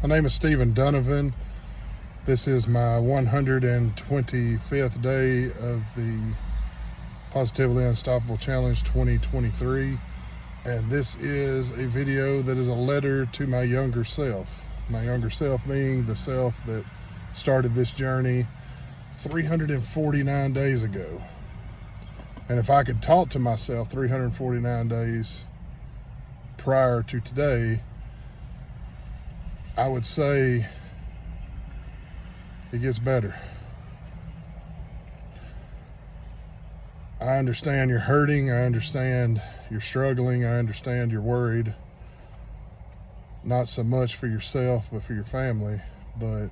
My name is Stephen Donovan. This is my 125th day of the Positivity Unstoppable Challenge 2023. And this is a video that is a letter to my younger self. My younger self being the self that started this journey 349 days ago. And if I could talk to myself 349 days prior to today, I would say it gets better. I understand you're hurting. I understand you're struggling. I understand you're worried. Not so much for yourself, but for your family. But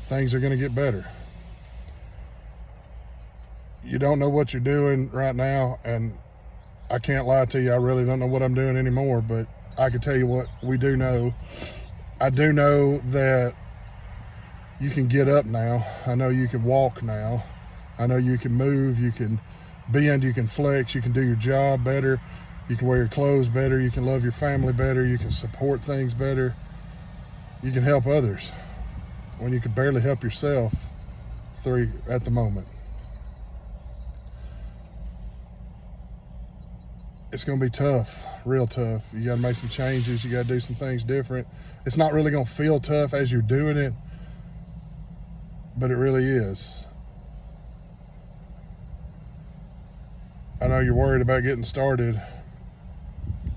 things are going to get better. You don't know what you're doing right now, and I can't lie to you, I really don't know what I'm doing anymore, but I can tell you what we do know. I do know that you can get up now. I know you can walk now. I know you can move, you can bend, you can flex, you can do your job better, you can wear your clothes better, you can love your family better, you can support things better, you can help others when you can barely help yourself at the moment. It's gonna be tough, real tough. You gotta make some changes, you gotta do some things different. It's not really gonna feel tough as you're doing it, but it really is. I know you're worried about getting started,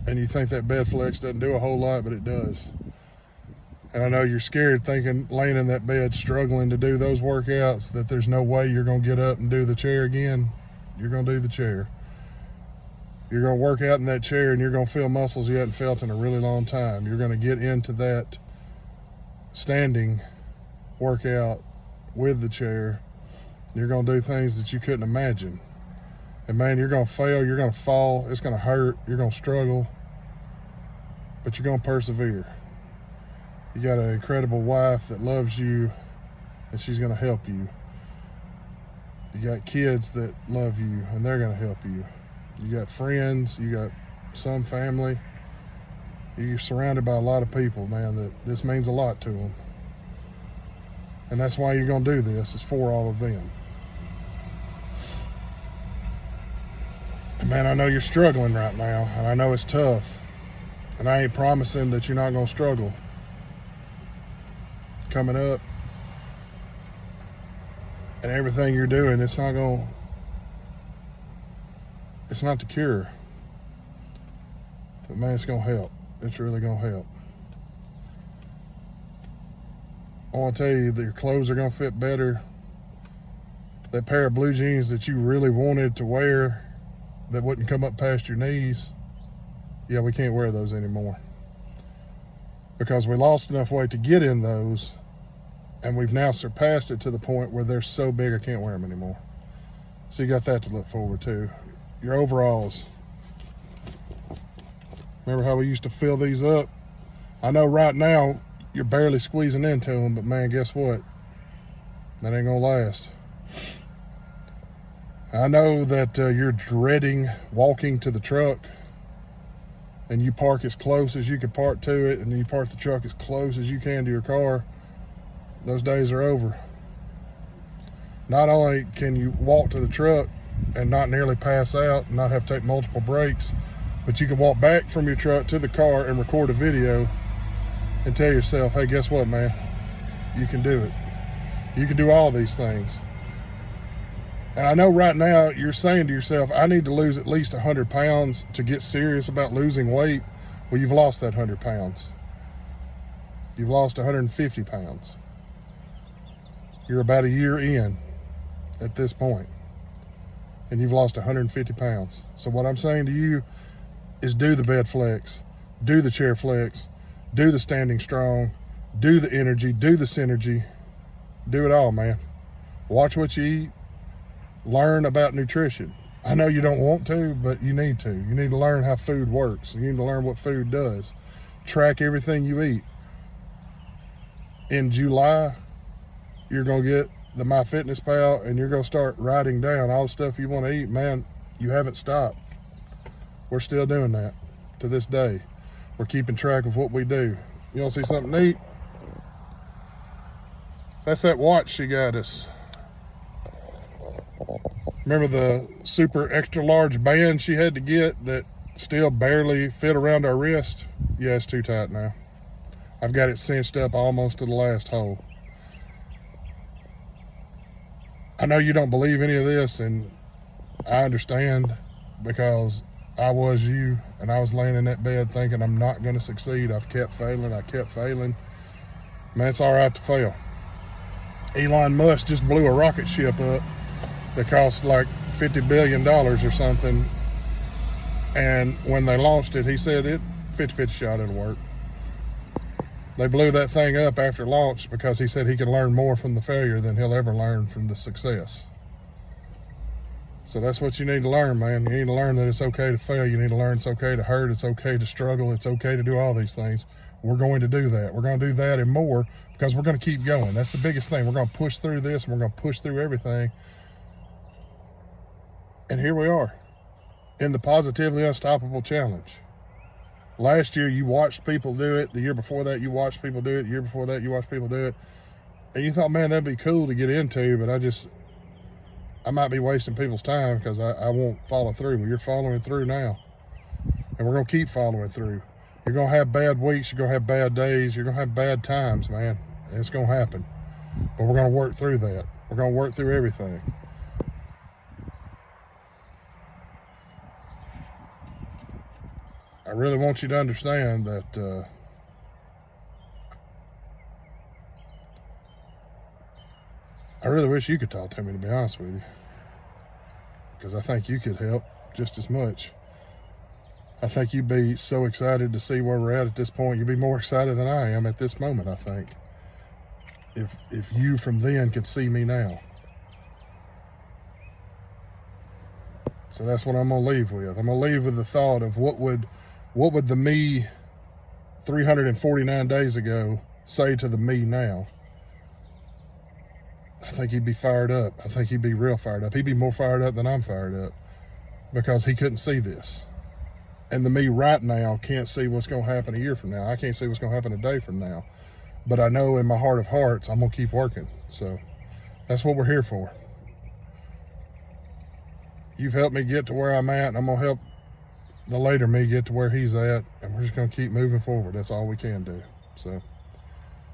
and you think that bed flex doesn't do a whole lot, but it does. And I know you're scared thinking, laying in that bed, struggling to do those workouts, that there's no way you're gonna get up and do the chair again. You're gonna do the chair. You're going to work out in that chair, and you're going to feel muscles you haven't felt in a really long time. You're going to get into that standing workout with the chair. You're going to do things that you couldn't imagine. And man, you're going to fail, you're going to fall, it's going to hurt, you're going to struggle, but you're going to persevere. You got an incredible wife that loves you, and she's going to help you. You got kids that love you, and they're going to help you. You got friends, you got some family. You're surrounded by a lot of people, man, that this means a lot to them. And that's why you're gonna do this, is for all of them. And man, I know you're struggling right now, and I know it's tough. And I ain't promising that you're not gonna struggle. Coming up, and everything you're doing, it's not the cure, but man, it's gonna help. It's really gonna help. I want to tell you that your clothes are gonna fit better. That pair of blue jeans that you really wanted to wear that wouldn't come up past your knees, yeah, we can't wear those anymore, because we lost enough weight to get in those, and we've now surpassed it to the point where they're so big I can't wear them anymore. So you got that to look forward to. Your overalls. Remember how we used to fill these up? I know right now you're barely squeezing into them, but man, guess what? That ain't gonna last. I know that you're dreading walking to the truck, and you park as close as you can park to it, and you park the truck as close as you can to your car. Those days are over. Not only can you walk to the truck and not nearly pass out and not have to take multiple breaks, but you can walk back from your truck to the car and record a video and tell yourself, hey, guess what, man? You can do it. You can do all these things. And I know right now you're saying to yourself, I need to lose at least 100 pounds to get serious about losing weight. Well, you've lost that 100 pounds. You've lost 150 pounds. You're about a year in at this point, and you've lost 150 pounds. So what I'm saying to you is do the bed flex, do the chair flex, do the standing strong, do the energy, do the synergy, do it all, man. Watch what you eat, learn about nutrition. I know you don't want to, but you need to. You need to learn how food works. You need to learn what food does. Track everything you eat. In July, you're gonna get the MyFitnessPal, and you're gonna start writing down all the stuff you want to eat. Man, you haven't stopped. We're still doing that to this day. We're keeping track of what we do. You want to see something neat? That's that watch she got us. Remember the super extra large band she had to get that still barely fit around our wrist? Yeah, it's too tight now. I've got it cinched up almost to the last hole. I know you don't believe any of this, and I understand, because I was you, and I was laying in that bed thinking I'm not going to succeed. I've kept failing. I kept failing. Man, it's all right to fail. Elon Musk just blew a rocket ship up that cost like $50 billion or something. And when they launched it, he said 50-50 shot it'll work. They blew that thing up after launch because he said he can learn more from the failure than he'll ever learn from the success. So that's what you need to learn, man. You need to learn that it's okay to fail. You need to learn it's okay to hurt. It's okay to struggle. It's okay to do all these things. We're going to do that. We're going to do that and more, because we're going to keep going. That's the biggest thing. We're going to push through this, and we're going to push through everything. And here we are in the Positively Unstoppable Challenge. Last year, you watched people do it. The year before that, you watched people do it. The year before that, you watched people do it. And you thought, man, that'd be cool to get into, but I might be wasting people's time because I won't follow through. Well, you're following through now. And we're going to keep following through. You're going to have bad weeks. You're going to have bad days. You're going to have bad times, man. It's going to happen. But we're going to work through that. We're going to work through everything. I really want you to understand that I really wish you could talk to me, to be honest with you, because I think you could help just as much. I think you'd be so excited to see where we're at this point. You'd be more excited than I am at this moment, I think, if you from then could see me now. So that's what I'm going to leave with. I'm going to leave with the thought of what would the me 349 days ago say to the me now? I think he'd be fired up. I think he'd be real fired up. He'd be more fired up than I'm fired up, because he couldn't see this. And the me right now can't see what's going to happen a year from now. I can't see what's going to happen a day from now. But I know in my heart of hearts, I'm going to keep working. So that's what we're here for. You've helped me get to where I'm at, and I'm going to help the later me get to where he's at, and we're just going to keep moving forward. That's all we can do. So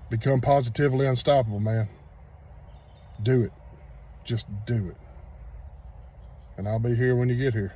become positively unstoppable, man. Do it. Just do it. And I'll be here when you get here.